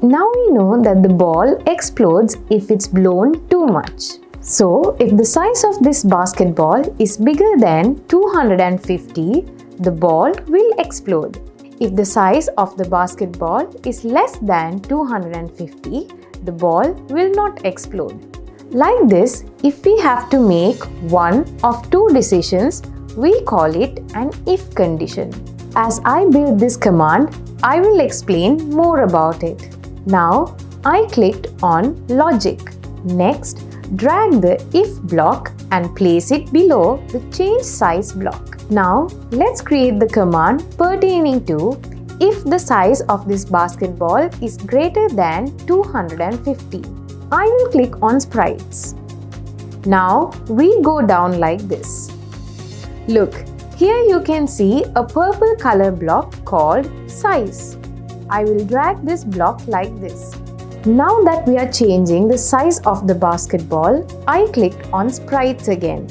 Now we know that the ball explodes if it's blown too much. So, if the size of this basketball is bigger than 250, the ball will explode. If the size of the basketball is less than 250, the ball will not explode. Like this, if we have to make one of two decisions, we call it an if condition. As I build this command, I will explain more about it. Now, I clicked on Logic. Next, drag the if block and place it below the change size block. Now, let's create the command pertaining to if the size of this basketball is greater than 250. I will click on Sprites. Now, we go down like this. Look, here you can see a purple color block called size. I will drag this block like this. Now that we are changing the size of the basketball, I clicked on Sprites again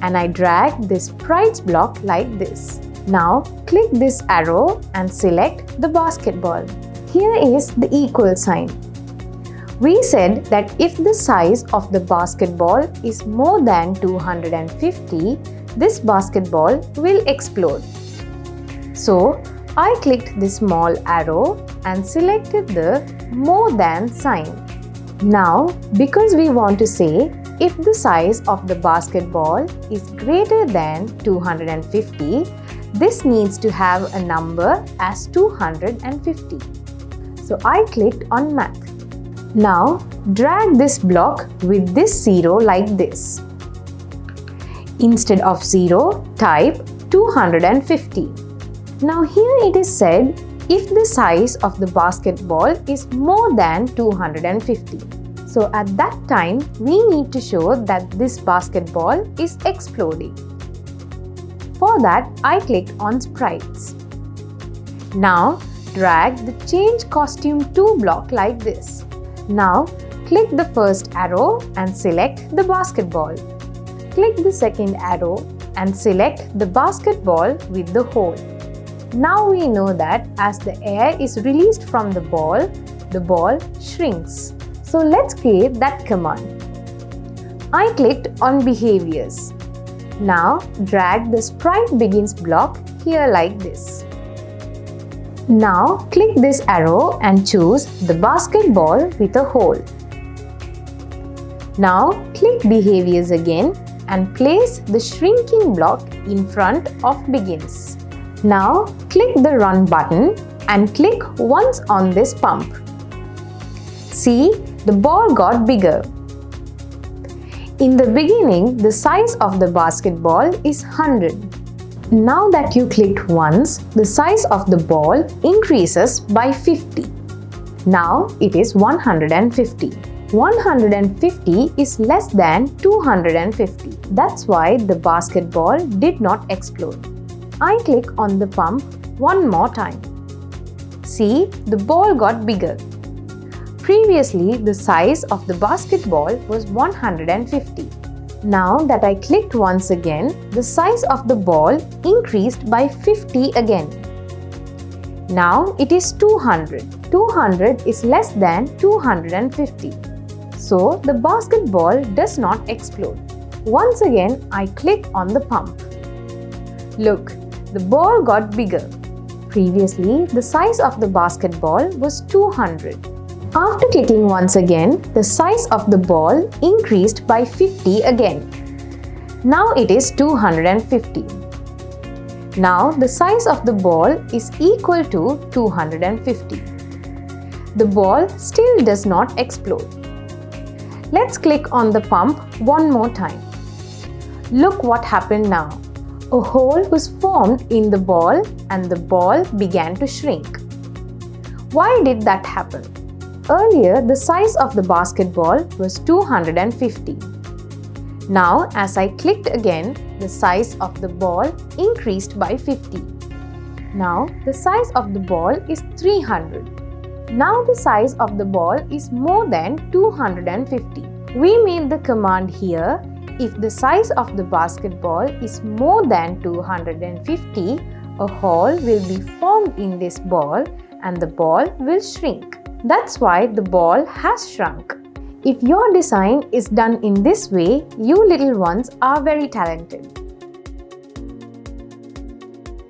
and I drag this Sprites block like this. Now click this arrow and select the basketball. Here is the equal sign. We said that if the size of the basketball is more than 250, this basketball will explode. So, I clicked the small arrow and selected the more than sign. Now, because we want to say if the size of the basketball is greater than 250, this needs to have a number as 250. So, I clicked on Math. Now, drag this block with this 0 like this. Instead of 0, type 250. Now here it is said if the size of the basketball is more than 250. So at that time, we need to show that this basketball is exploding. For that, I clicked on Sprites. Now drag the Change Costume to block like this. Now click the first arrow and select the basketball. Click the second arrow and select the basketball with the hole. Now we know that as the air is released from the ball shrinks. So let's create that command. I clicked on Behaviors. Now drag the Sprite Begins block here like this. Now click this arrow and choose the basketball with a hole. Now click Behaviors again and place the shrinking block in front of Begins. Now click the Run button and click once on this pump. See, the ball got bigger. In the beginning, the size of the basketball is 100. Now that you clicked once, the size of the ball increases by 50. Now it is 150. 150 is less than 250. That's why the basketball did not explode. I click on the pump one more time. See, the ball got bigger. Previously, the size of the basketball was 150. Now that I clicked once again, the size of the ball increased by 50 again. Now it is 200. 200 is less than 250. So the basketball does not explode. Once again, I click on the pump. Look, the ball got bigger. Previously, the size of the basketball was 200. After clicking once again, the size of the ball increased by 50 again. Now it is 250. Now the size of the ball is equal to 250. The ball still does not explode. Let's click on the pump one more time. Look what happened now. A hole was formed in the ball and the ball began to shrink. Why did that happen? Earlier, the size of the basketball was 250. Now, as I clicked again, the size of the ball increased by 50. Now, the size of the ball is 300. Now, the size of the ball is more than 250. We made the command here, if the size of the basketball is more than 250, a hole will be formed in this ball and the ball will shrink. That's why the ball has shrunk. If your design is done in this way, you little ones are very talented.